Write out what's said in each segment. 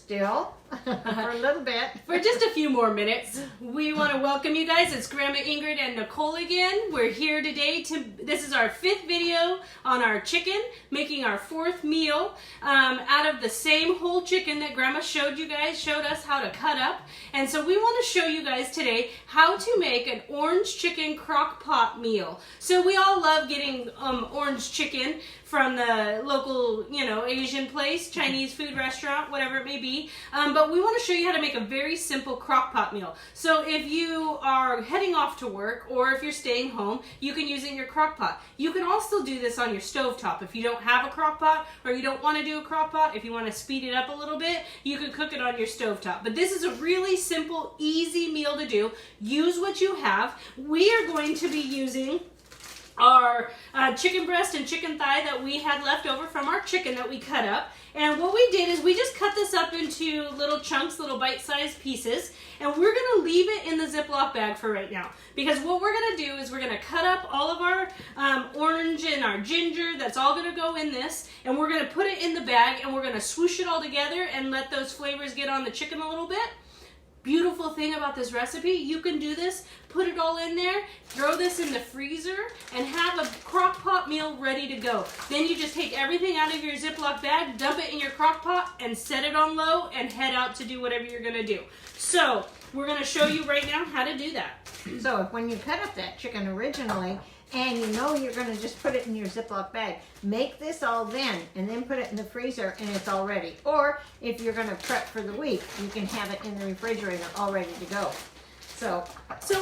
still for a little bit. For just a few more minutes. We want to welcome you guys. It's Grandma Ingrid and Nicole again. We're here today this is our 5th video on our chicken, making our 4th meal out of the same whole chicken that Grandma showed us how to cut up. And so we want to show you guys today how to make an orange chicken crock pot meal. So we all love getting orange chicken from the local, Asian place, Chinese food restaurant, whatever it may be. But we want to show you how to make a very simple crock pot meal. So if you are heading off to work or if you're staying home, you can use it in your crock pot. You can also do this on your stovetop. If you don't have a crock pot or you don't want to do a crock pot, if you want to speed it up a little bit, you can cook it on your stovetop. But this is a really simple, easy meal to do. Use what you have. We are going to be using our chicken breast and chicken thigh that we had left over from our chicken that we cut up. And what we did is we just cut this up into little chunks, little bite-sized pieces, and we're going to leave it in the Ziploc bag for right now. Because what we're going to do is we're going to cut up all of our orange and our ginger. That's all going to go in this, and we're going to put it in the bag, and we're going to swoosh it all together and let those flavors get on the chicken a little bit. Beautiful thing about this recipe, you can do this, put it all in there, throw this in the freezer, and have a crock pot meal ready to go. Then you just take everything out of your Ziploc bag, dump it in your crock pot, and set it on low, and head out to do whatever you're going to do. So, we're going to show you right now how to do that. So when you cut up that chicken originally, and you know you're going to just put it in your Ziploc bag, make this all then, and then put it in the freezer, and it's all ready. Or if you're going to prep for the week, you can have it in the refrigerator all ready to go. So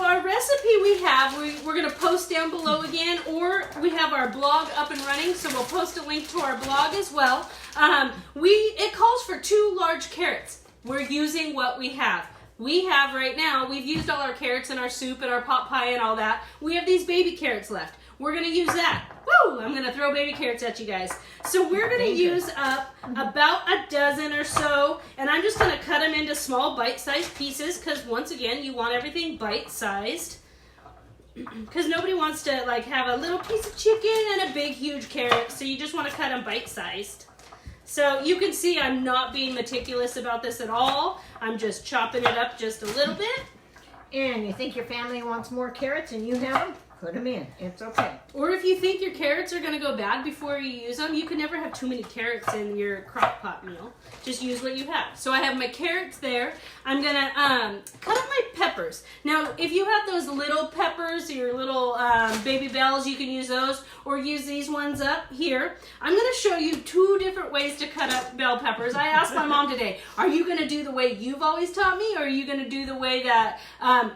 our recipe we have, we're going to post down below again, or we have our blog up and running, so we'll post a link to our blog as well. It calls for 2 large carrots. We're using what we have. We have right now, we've used all our carrots in our soup and our pot pie and all that. We have these baby carrots left. We're going to use that. Woo! I'm going to throw baby carrots at you guys. So we're going to use up about a dozen or so, and I'm just going to cut them into small bite-sized pieces because once again, you want everything bite-sized. Because nobody wants to have a little piece of chicken and a big huge carrot, so you just want to cut them bite-sized. So you can see I'm not being meticulous about this at all. I'm just chopping it up just a little bit. And you think your family wants more carrots and you have them? Put them in. It's okay. Or if you think your carrots are going to go bad before you use them, you can never have too many carrots in your crock pot meal. Just use what you have. So I have my carrots there. I'm going to cut up my peppers. Now, if you have those little peppers, your little baby bells, you can use those, or use these ones up here. I'm going to show you 2 different ways to cut up bell peppers. I asked my mom today, are you going to do the way you've always taught me, or are you going to do the way that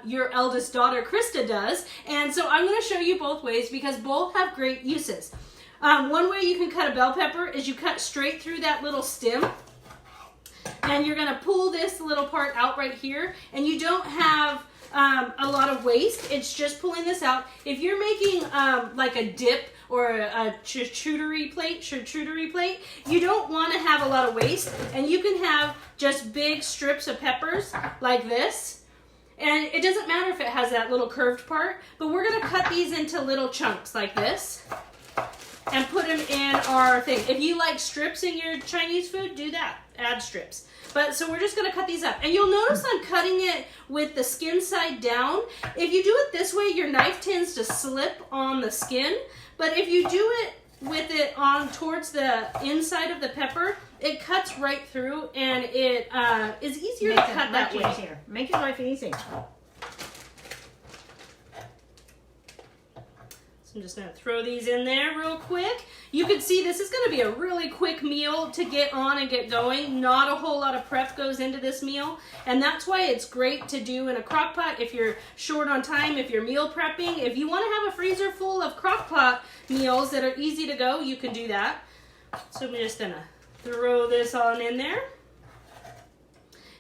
your eldest daughter, Krista, does? And so I'm going to show you both ways because both have great uses. One way you can cut a bell pepper is you cut straight through that little stem, and you're going to pull this little part out right here, and you don't have a lot of waste. It's just pulling this out. If you're making like a dip or a charcuterie plate, you don't want to have a lot of waste, and you can have just big strips of peppers like this. And it doesn't matter if it has that little curved part, but we're going to cut these into little chunks like this and put them in our thing. If you like strips in your Chinese food, do that. Add strips. But so we're just going to cut these up. And you'll notice I'm cutting it with the skin side down. If you do it this way, your knife tends to slip on the skin. But if you do it with it on towards the inside of the pepper, it cuts right through, and it is easier to cut that way. Easier. Make your life easy. So I'm just going to throw these in there real quick. You can see this is going to be a really quick meal to get on and get going. Not a whole lot of prep goes into this meal, and that's why it's great to do in a crock pot if you're short on time, if you're meal prepping. If you want to have a freezer full of crock pot meals that are easy to go, you can do that. So I'm just going to throw this on in there.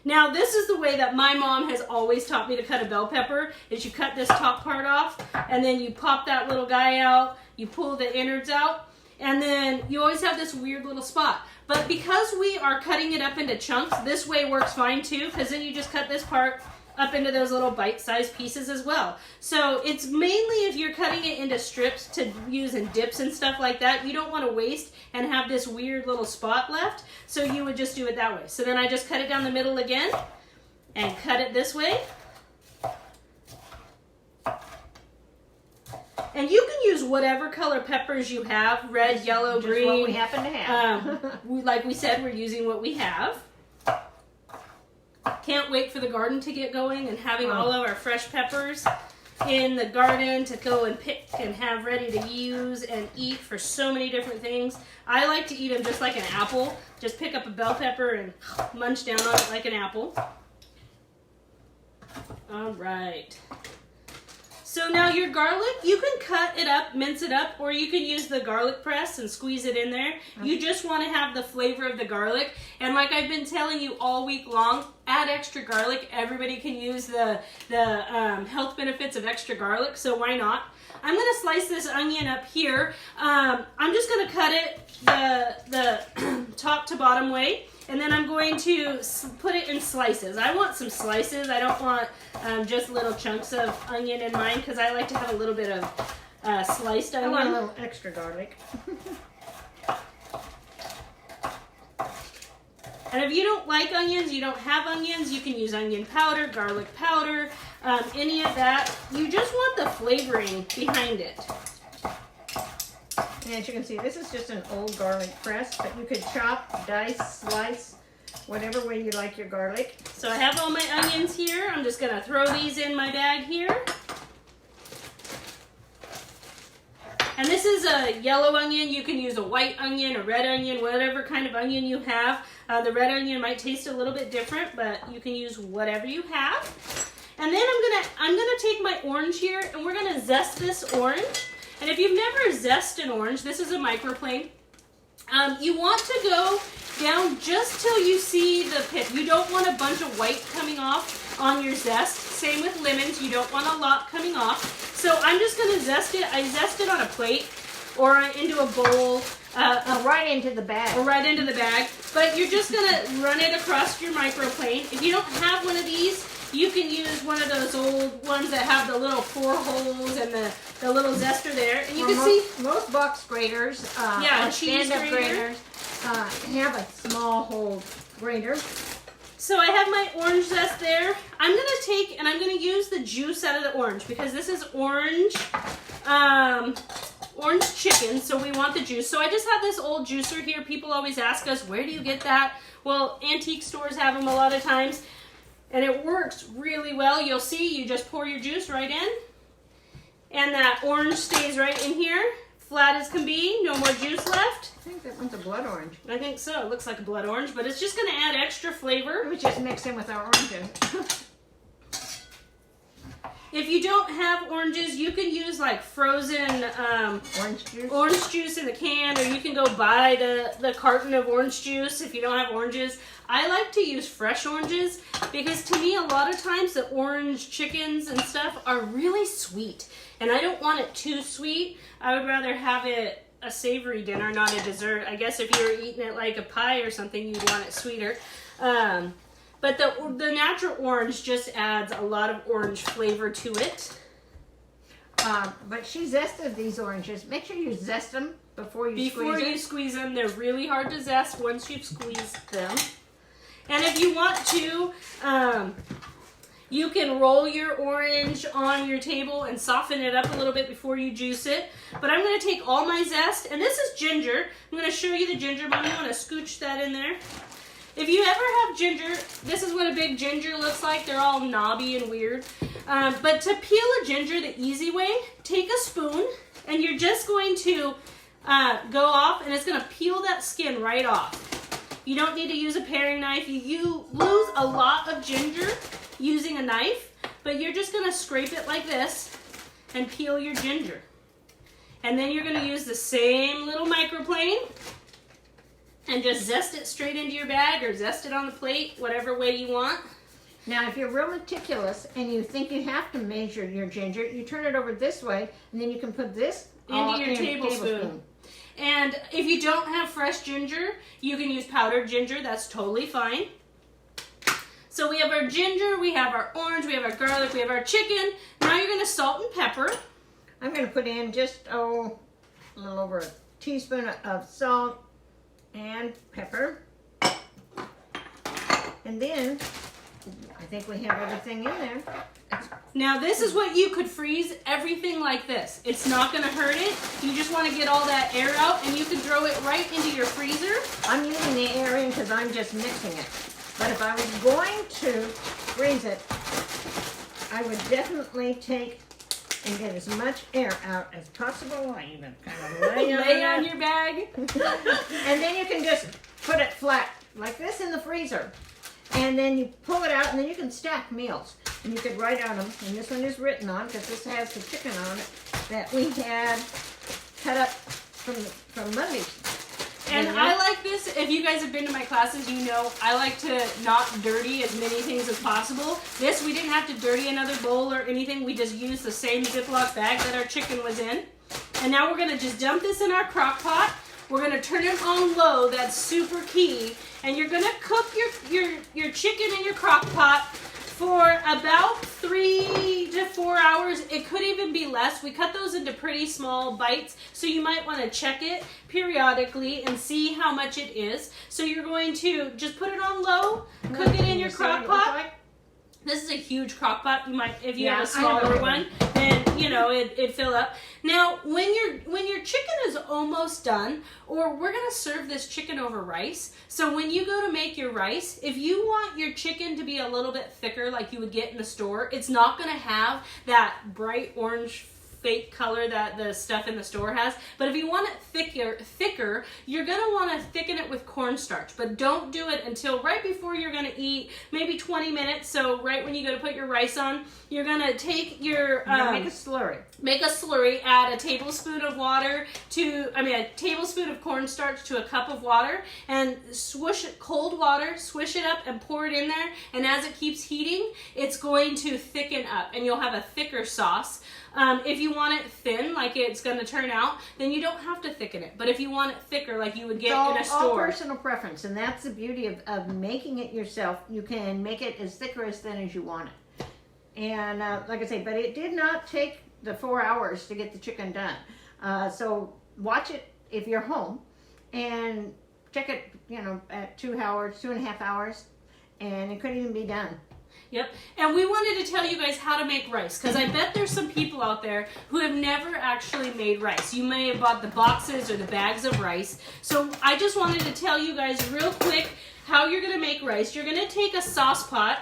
Now, this is the way that my mom has always taught me to cut a bell pepper, is you cut this top part off, and then you pop that little guy out, you pull the innards out, and then you always have this weird little spot. But because we are cutting it up into chunks, this way works fine too, because then you just cut this part up into those little bite-sized pieces as well. So it's mainly if you're cutting it into strips to use in dips and stuff like that, you don't want to waste and have this weird little spot left. So you would just do it that way. So then I just cut it down the middle again and cut it this way. And you can use whatever color peppers you have, red, yellow, just green. what we happen to have. Like we said, we're using what we have. Can't wait for the garden to get going and having all of our fresh peppers in the garden to go and pick and have ready to use and eat for so many different things. I like to eat them just like an apple. Just pick up a bell pepper and munch down on it like an apple. All right. So now your garlic, you can cut it up, mince it up, or you can use the garlic press and squeeze it in there. You just want to have the flavor of the garlic. And like I've been telling you all week long, add extra garlic. Everybody can use the health benefits of extra garlic, so why not? I'm going to slice this onion up here. I'm just going to cut it the top to bottom way. And then I'm going to put it in slices. I want some slices. I don't want just little chunks of onion in mine because I like to have a little bit of sliced onion. I want a little extra garlic. And if you don't like onions, you don't have onions, you can use onion powder, garlic powder, any of that. You just want the flavoring behind it. And as you can see, this is just an old garlic press, but you could chop, dice, slice, whatever way you like your garlic. So I have all my onions here. I'm just going to throw these in my bag here. And this is a yellow onion. You can use a white onion, a red onion, whatever kind of onion you have. The red onion might taste a little bit different, but you can use whatever you have. And then I'm gonna take my orange here, and we're gonna zest this orange. And if you've never zested an orange, this is a microplane. You want to go down just till you see the pip. You don't want a bunch of white coming off on your zest. Same with lemons, you don't want a lot coming off. So I'm just gonna zest it. I zest it on a plate or into a bowl. Right into the bag. Or right into the bag. But you're just gonna run it across your microplane. If you don't have one of these, you can use one of those old ones that have the little 4 holes and the little zester there. And you can see most box graters, or cheese stand-up grater. graters, have a small hole grater. So I have my orange zest there. I'm gonna take and I'm gonna use the juice out of the orange because this is orange chicken, so we want the juice. So I just have this old juicer here. People always ask us, where do you get that? Well, antique stores have them a lot of times. And it works really well. You'll see, you just pour your juice right in. And that orange stays right in here. Flat as can be, no more juice left. I think that one's a blood orange. I think so, it looks like a blood orange, but it's just gonna add extra flavor. It was just mixed in with our oranges. If you don't have oranges, you can use like frozen orange juice in the can, or you can go buy the carton of orange juice if you don't have oranges. I like to use fresh oranges because to me a lot of times the orange chickens and stuff are really sweet. And I don't want it too sweet. I would rather have it a savory dinner, not a dessert. I guess if you were eating it like a pie or something, you'd want it sweeter. But the natural orange just adds a lot of orange flavor to it. But she zested these oranges. Make sure you zest them before you squeeze them. They're really hard to zest once you've squeezed them. And if you want to, you can roll your orange on your table and soften it up a little bit before you juice it. But I'm going to take all my zest, and this is ginger. I'm going to show you the ginger, but I'm going to scooch that in there. If you ever have ginger, this is what a big ginger looks like. They're all knobby and weird. But to peel a ginger the easy way, take a spoon, and you're just going to go off, and it's going to peel that skin right off. You don't need to use a paring knife. You lose a lot of ginger using a knife, but you're just going to scrape it like this and peel your ginger. And then you're going to use the same little microplane and just zest it straight into your bag or zest it on the plate, whatever way you want. Now, if you're real meticulous and you think you have to measure your ginger, you turn it over this way, and then you can put this into your tablespoon. And if you don't have fresh ginger, you can use powdered ginger. That's totally fine. So we have our ginger, we have our orange, we have our garlic, we have our chicken. Now you're going to salt and pepper. I'm going to put in just, a little over a teaspoon of salt and pepper. And then, I think we have everything in there. Now this is what you could freeze everything like this. It's not going to hurt it. You just want to get all that air out, and you can throw it right into your freezer. I'm using the air in because I'm just mixing it. But if I was going to freeze it, I would definitely take and get as much air out as possible. I even kind of lay on your bag. And then you can just put it flat like this in the freezer. And then you pull it out, and then you can stack meals. And you could write on them, and this one is written on because this has the chicken on it that we had cut up from Monday's. And I like this. If you guys have been to my classes, you know I like to not dirty as many things as possible. This, we didn't have to dirty another bowl or anything. We just used the same Ziploc bag that our chicken was in. And now we're going to just dump this in our crock pot. We're going to turn it on low. That's super key. And you're going to cook your chicken in your crock pot for about 3 to 4 hours. It could even be less. We cut those into pretty small bites, so you might want to check it periodically and see how much it is. So you're going to just put it on low, cook it in your crock pot. This is a huge crock pot. You might, if you have a smaller one, then it'd fill up. Now, when your chicken is almost done, or we're gonna serve this chicken over rice. So when you go to make your rice, if you want your chicken to be a little bit thicker, like you would get in the store, it's not gonna have that bright orange fake color that the stuff in the store has. But if you want it thicker, you're going to want to thicken it with cornstarch. But don't do it until right before you're going to eat, maybe 20 minutes. So right when you go to put your rice on, you're going to take your... make a slurry. Make a slurry, add a tablespoon of water a tablespoon of cornstarch to a cup of water, and swoosh it, cold water, swish it up and pour it in there. And as it keeps heating, it's going to thicken up and you'll have a thicker sauce. If you want it thin, like it's going to turn out, then you don't have to thicken it. But if you want it thicker, like you would get in a store. All personal preference, and that's the beauty of making it yourself. You can make it as thick or as thin as you want it. And like I say, but it did not take the 4 hours to get the chicken done. So watch it if you're home, and check it, at 2.5 hours, and it couldn't even be done. Yep, and we wanted to tell you guys how to make rice, because I bet there's some people out there who have never actually made rice. You may have bought the boxes or the bags of rice. So I just wanted to tell you guys real quick how you're going to make rice. You're going to take a sauce pot,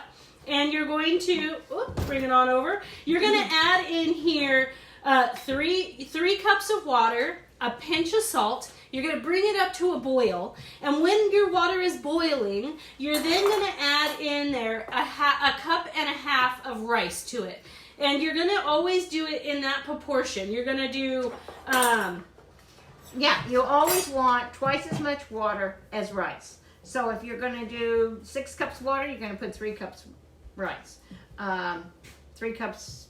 and you're going to, bring it on over. You're going to add in here 3 cups of water, a pinch of salt. You're going to bring it up to a boil, and when your water is boiling, you're then going to add in there a cup and a half of rice to it. And you're going to always do it in that proportion. You're going to do... you always want twice as much water as rice. So if you're going to do 6 cups of water, you're going to put 3 cups rice. 3 cups...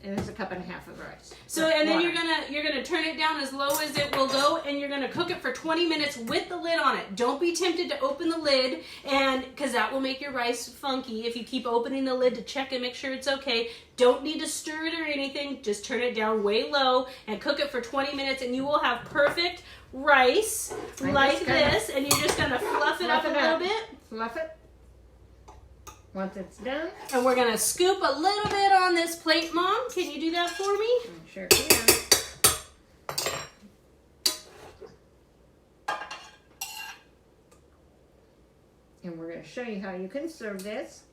and it's a cup and a half of rice. So, and then you're gonna turn it down as low as it will go, and you're gonna cook it for 20 minutes with the lid on it. Don't be tempted to open the lid, because that will make your rice funky if you keep opening the lid to check and make sure it's okay. Don't need to stir it or anything. Just turn it down way low and cook it for 20 minutes, and you will have perfect rice like this. And you're just gonna fluff it up a little bit. Fluff it. Once it's done. And we're going to scoop a little bit on this plate, Mom. Can you do that for me? I sure can. And we're going to show you how you can serve this.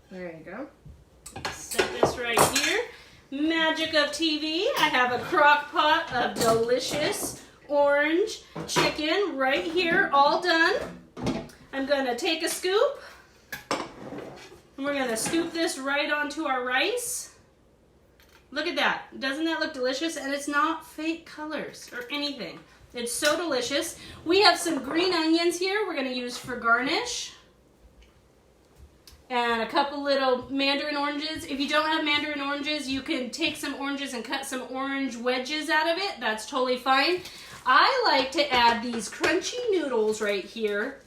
There you go. Set this right here. Magic of TV. I have a crock pot of delicious orange chicken right here, all done. I'm going to take a scoop, and we're going to scoop this right onto our rice. Look at that. Doesn't that look delicious? And it's not fake colors or anything. It's so delicious. We have some green onions here we're going to use for garnish. And a couple little mandarin oranges. If you don't have mandarin oranges, you can take some oranges and cut some orange wedges out of it. That's totally fine. I like to add these crunchy noodles right here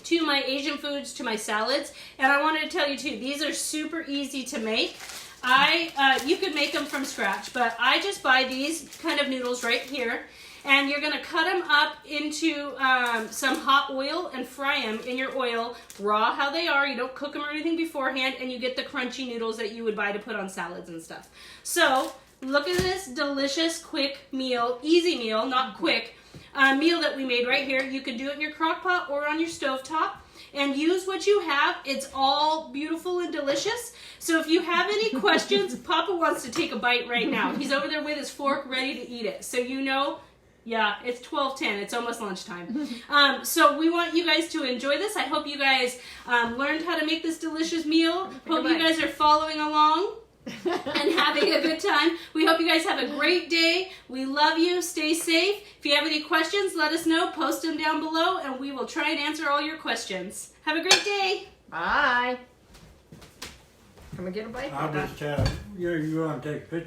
to my Asian foods, to my salads. And I wanted to tell you too, these are super easy to make. You could make them from scratch, but I just buy these kind of noodles right here. And you're gonna cut them up into some hot oil and fry them in your oil, raw how they are. You don't cook them or anything beforehand, and you get the crunchy noodles that you would buy to put on salads and stuff. So look at this delicious, quick meal, easy meal, not quick, meal that we made right here. You can do it in your crock pot or on your stovetop. And use what you have. It's all beautiful and delicious. So if you have any questions, Papa wants to take a bite right now. He's over there with his fork ready to eat it. So you know, yeah, it's 12:10. It's almost lunchtime. So we want you guys to enjoy this. I hope you guys learned how to make this delicious meal. Hope you guys are following along and having a good time. We hope you guys have a great day. We love you. Stay safe. If you have any questions, let us know. Post them down below, and we will try and answer all your questions. Have a great day. Bye. Come and get a bite. I'll just, you want to take a picture?